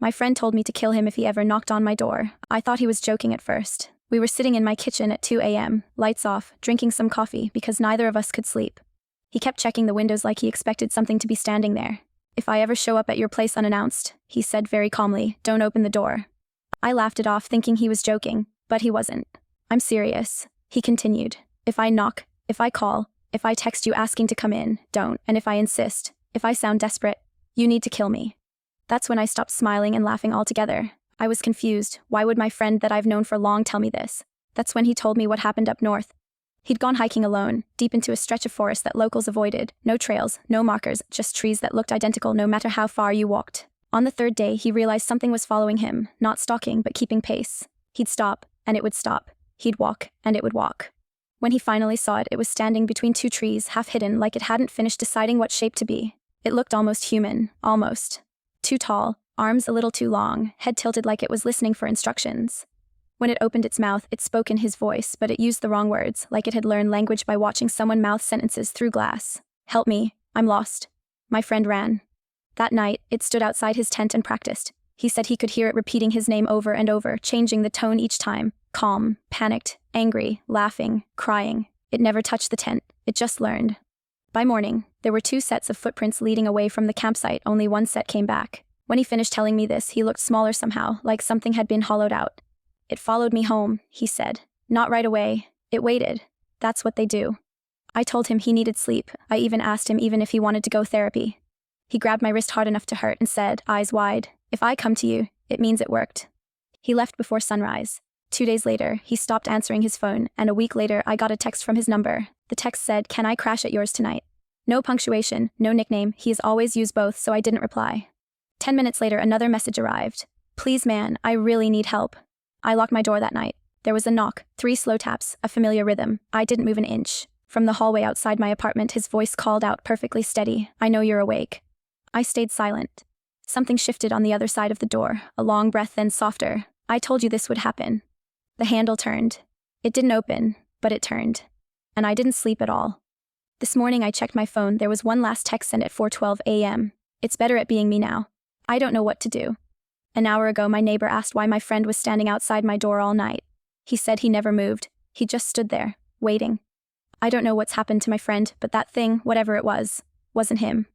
My friend told me to kill him if he ever knocked on my door. I thought he was joking at first. We were sitting in my kitchen at 2 a.m., lights off, drinking some coffee because neither of us could sleep. He kept checking the windows like he expected something to be standing there. "If I ever show up at your place unannounced," he said very calmly, "don't open the door." I laughed it off thinking he was joking, but he wasn't. "I'm serious," he continued. "If I knock, if I call, if I text you asking to come in, don't, and if I insist, if I sound desperate, you need to kill me." That's when I stopped smiling and laughing altogether. I was confused. Why would my friend that I've known for long tell me this? That's when he told me what happened up north. He'd gone hiking alone, deep into a stretch of forest that locals avoided. No trails, no markers, just trees that looked identical no matter how far you walked. On the third day, he realized something was following him, not stalking but keeping pace. He'd stop, and it would stop. He'd walk, and it would walk. When he finally saw it, it was standing between two trees, half hidden, like it hadn't finished deciding what shape to be. It looked almost human, almost. Too tall, arms a little too long, head tilted like it was listening for instructions. When it opened its mouth, it spoke in his voice, but it used the wrong words, like it had learned language by watching someone mouth sentences through glass. "Help me, I'm lost." My friend ran. That night, it stood outside his tent and practiced. He said he could hear it repeating his name over and over, changing the tone each time. Calm, panicked, angry, laughing, crying. It never touched the tent, it just learned. By morning, there were 2 sets of footprints leading away from the campsite, only one set came back. When he finished telling me this, he looked smaller somehow, like something had been hollowed out. "It followed me home," he said. "Not right away. It waited. That's what they do." I told him he needed sleep. I even asked him if he wanted to go therapy. He grabbed my wrist hard enough to hurt and said, eyes wide, "If I come to you, it means it worked." He left before sunrise. 2 days later, he stopped answering his phone, and a week later I got a text from his number. The text said, "Can I crash at yours tonight?" No punctuation, no nickname, he has always used both, so I didn't reply. 10 minutes later, another message arrived. "Please man, I really need help." I locked my door that night. There was a knock, 3 slow taps, a familiar rhythm. I didn't move an inch. From the hallway outside my apartment, his voice called out perfectly steady, "I know you're awake." I stayed silent. Something shifted on the other side of the door, a long breath then softer. "I told you this would happen." The handle turned. It didn't open, but it turned. And I didn't sleep at all. This morning I checked my phone. There was one last text sent at 4:12 a.m. "It's better at being me now. I don't know what to do." An hour ago my neighbor asked why my friend was standing outside my door all night. He said he never moved. He just stood there, waiting. I don't know what's happened to my friend, but that thing, whatever it was, wasn't him.